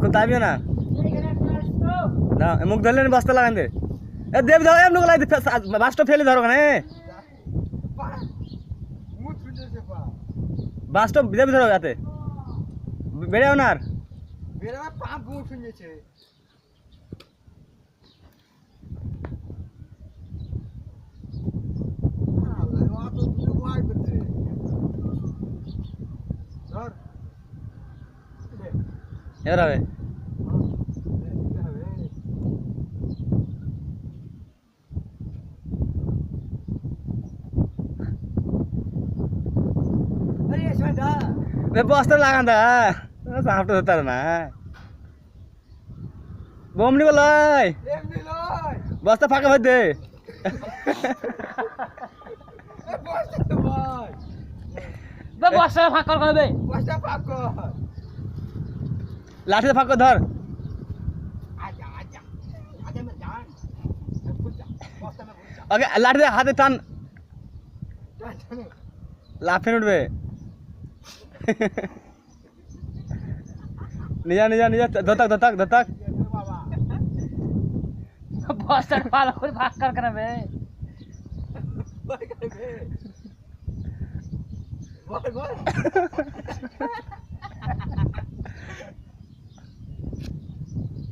তাবিও না না মুখ ধরলে বস্তা লাগান দে এ দেব দাও এমন লাই বাসটা ফেলে ধরো কেন বাসটা দেব ধরো যাতে বেড়েও না আর বেড়া পা মুখ শুনেছে এবার হবে বস্তা লাগান দা সাপটা ধরতে পারে না বোম নিব লয় বস্তা ফাঁকা হয়ে দে বস্তা ফাঁকা করবে লাঠিতে ফাঁকা ধর ওকে লাঠিতে হাতে টান লাফে উঠবে নিজা নিজা নিজা ধতাক ধতাক ধতাক বস্তা ভালো করে ভাগ করবে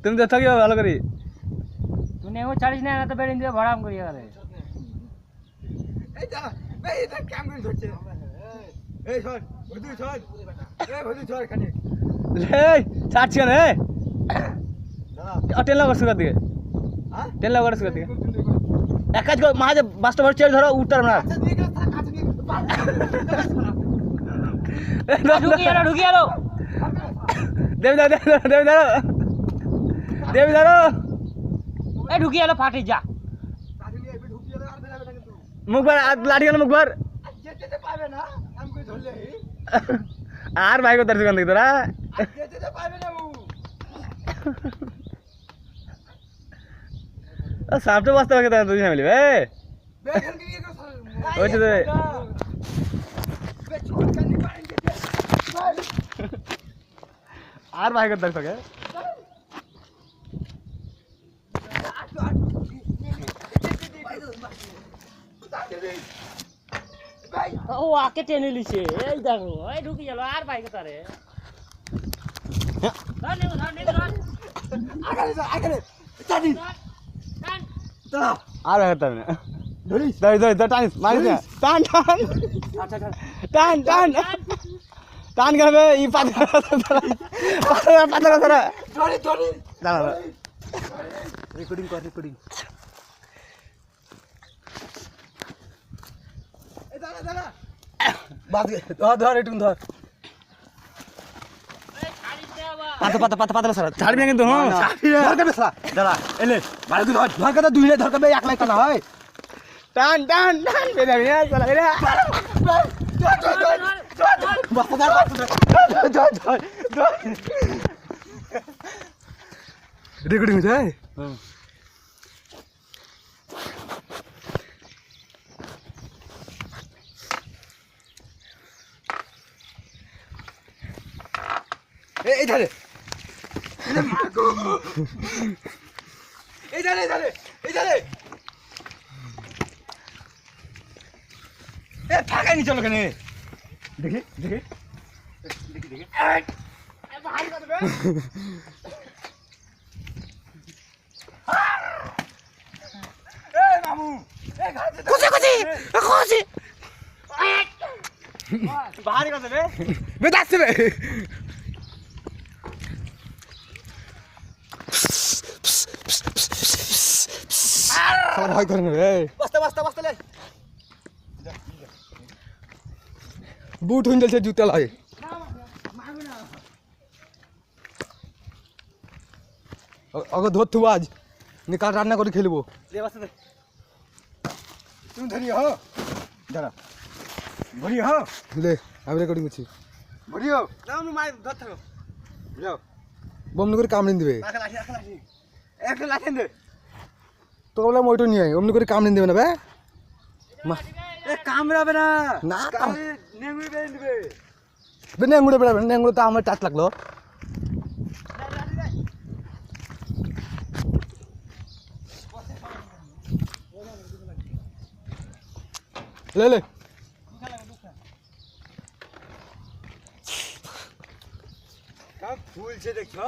তুমি ধতাক ভালো করি তুই নেও ছাড়িস না তো বেরিয়ে দিয়ে ভরাম করি আরে এই যা এই এটা কেমন ধরছে এই শট ভুদু শট এই ভুদু শট খানি এই ছাড়ছি না রে দাঁড়া টেন লাগা সুগার দিকে হ্যাঁ টেন লাগা সুগার দিকে এক কাজ কর মাঝে বাসটা ভর চেয়ে ধরো উঠতার না আচ্ছা দিয়ে গেল কাছে দিয়ে ঢুকি এলো দেবী ধরো দেবী ধরো দেবী ধরো এই ঢুকি এলো ফাটি যা কাছে নিয়ে ঢুকিয়ে আর বেরাবে না কিন্তু মুখ ভর লাঠি গেল মুখ ভর যেতে পারবে না আমি কই ধরলে আর ভাই কোথার দোকান থেকে তোরা যেতে পারবে না ও সাপটা বস্তা হবে দুই ফ্যামিলি বে বেখান দিয়ে গেল ওই তো বে ছোট কানি পানি যেতে আর ভাই কোথার থেকে ও আকে টেনে লিছে এই দেখো এই ঢুকি গেল আর বাইক তারে ধর নেব আগে চাদি টান দাঁড়া আর ভাই কোথার না ধরিস ধর ধর ধর টানিস মারিস না টান টান আচ্ছা টান টান টান করবে ই পাতা পাতা ধরা ধরি ধরি দাঁড়া রেকর্ডিং কর রেকর্ডিং এই দাঁড়া দাঁড়া বাদ ধর ধর একটু ধর পাতা পাতা পাতা পাতা সারা ছাড়বি না কিন্তু হ্যাঁ ধর কে বেসলা দাঁড়া এলে ভালো করে ধর কে দুইলে ধর কে এক লাইক না হয় টান টান টান বেলা নিয়ে চলা রে রেকর্ডিং হচ্ছে এই ধারে এই ধারে এই ধারে এই ধারে এ ফাঁকাই নি চলো কেন দেখি দেখি দেখি দেখি মামু খুশি খুশি খুশি বাহারি কথা বে বেদাচ্ছে বে খাবার ভয় করে নেবে বস্তা বস্তা বস্তা লে বুট হয়ে যাচ্ছে জুতা লাগে अगर धोत हुआ आज निकाल रान्ना कर खेलबो ले बस्ता दे तुम धरिया हो दादा बढ़िया हो ले अब रेकर्डिंग अछि बढ़िया না আমি মাই ধর থাকো যাও বম করে কামড়ে দিবে রাখা লাঠি রাখা লাঠি একটা লাঠি দে তো বললাম ওইটা নিয়ে আয় অমনি করে কামড়ে দিবে না বে এ কামড়াবে না না কামড়ে নেংড়ে বেঁধে দিবে বে নেঙ্গুড়ে বেড়াবে নেঙ্গুড়ে তো আমার টাচ লাগলো ले ले का फूल से देखो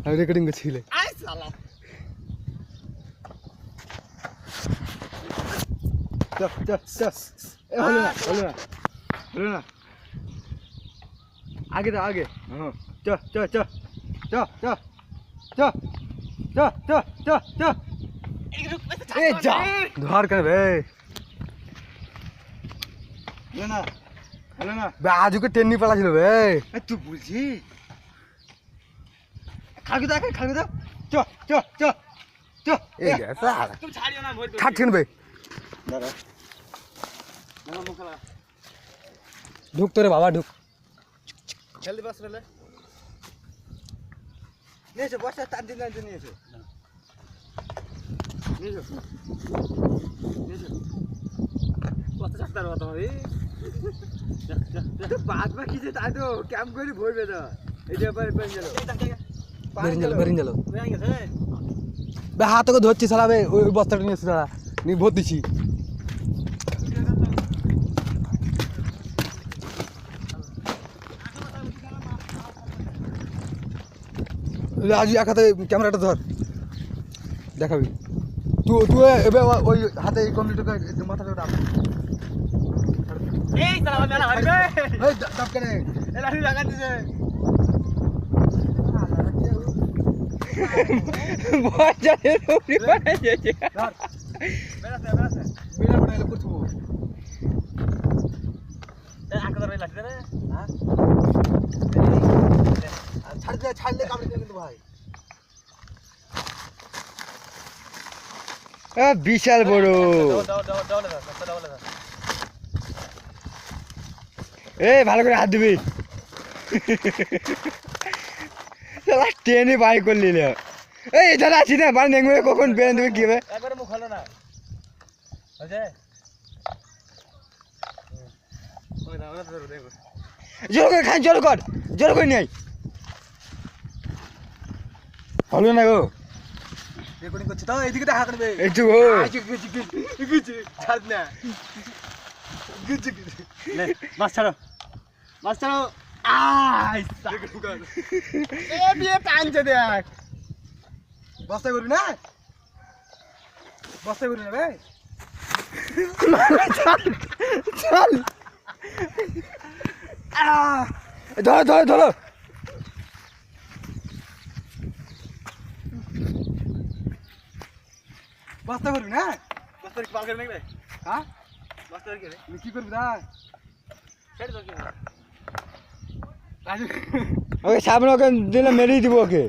अरे रेकॉर्डिंग अच्छी ले আই শালা चल चल चल ए होलो ना आगे तो आगे हाँ चल चल चल चल चल चल चल चल चल चल ए जा धर कर बे लेना लेना बे आज को टेन्नी पड़ा ছিল বে এ তুই বুঝি খাগি দা চ চ চ চ এই গেছা তুমি ছাড়িও না ভয় খাটছেন বে দাদা দাদা মুখ লাগা ঢুক তোরে বাবা ঢুক জলদি বাস রে নিয়েছে বসা 4 দিন আগে নিয়েছে কত চাকতার কথা ভাই তো বাদ বাকি যে তাই তো ক্যাম্প করে ভরবে না এটা পরে পেন গেল বেরিন গেল হয়ে গেছে বে হাত তো ধরছি শালা বে ওই বস্তাটা নিয়েছে শালা নি ভর দিছি রাজু এক হাতে ক্যামেরাটা ধর দেখাবি তুই তুই এবে ওই হাতে কম্পিউটারটা মাথাটা রাখ এই শালা মেলা হারবে এই দাব কেন এ লাঠি লাগা দিছে বাজারে রুটি বানাই যাচ্ছে ধর বেরাছে বিনা বানাইলে করছু এ আকার রে লাঠি রে হ্যাঁ ছাড়লে কামড়ে দেবে কিন্তু ভাই বিশাল বড় দাও এই ভালো করে হাত দিবি শালা টেনে বাই করলি না এই এখানে আছি না বাড়ি নেংবে কখন বেরেন তুমি কি হবে একবারে মুখ হলো না বুঝে ওই দাও ওটা দেখো জোর করে খান জোর করে নিয়ে আয় হলো না গো রেকর্ডিং করছি তো এইদিকে দেখা করবে একটু ও গুজি ছাড় না গুজি লে মাছ ছাড়ো আই এ বিয়ে টানছে দেখ বস্তা করবি না বস্তা করবি না ভাই চল ধরো বস্তা করবি না বস্তার পাল করে নেবে হ্যাঁ বস্তার কি রে তুই কি করবি দা ছেড়ে দাও কি রাজু ওকে সামনে ওকে দিলে মেরেই দিব ওকে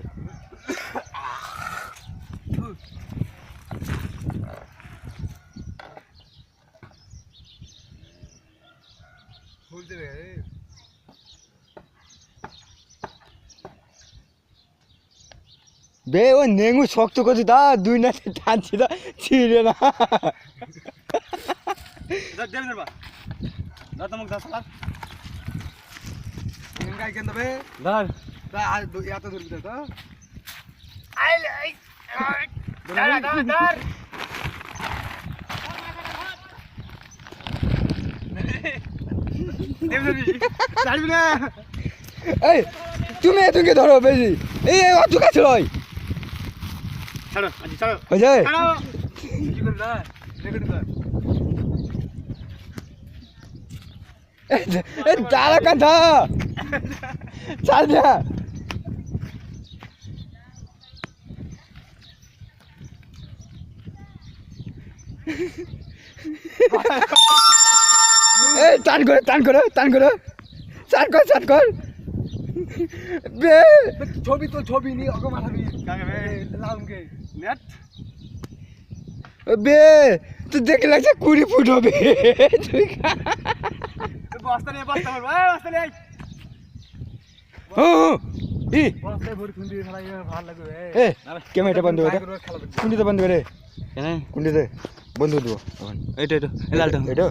ভুল দেবে বে ও নেঙ্গু শক্ত করছি দা দুই না টানছি দা ছিঁড়ে না দেবে দেবা দাও তো মুখ দাও সালা গাই কেন দেবে ধর তা আর এত ধরবি তো আই ধর ছাড়বি না এই তুমি এতুকে ধরো বেশি এই অত কাছে লয় ছাড়ো আজি ছাড়ো হয়েছে ছাড়ো কি করবি না রেকর্ডিং কর এই তারা কাঁথা ছাড় না এই টান করে বে ছবি তো ছবি নি ওকে মাথাবি কাকে বে লাউকে নেট বে তুই দেখে লাগছে 20 ফুট হবে তুই বস্তা নিয়ে বস্তা মারবো বস্তা নিয়ে ই বস্তায় ভরি খুন্দি খেলা ভালো লাগবে এ ক্যামেরাটা বন্ধ করে খেলা কুন্ডিতে বন্ধ করে কেন কুন্ডিতে বন্ধ দিব এখন এইটা লালটা ছেড়ে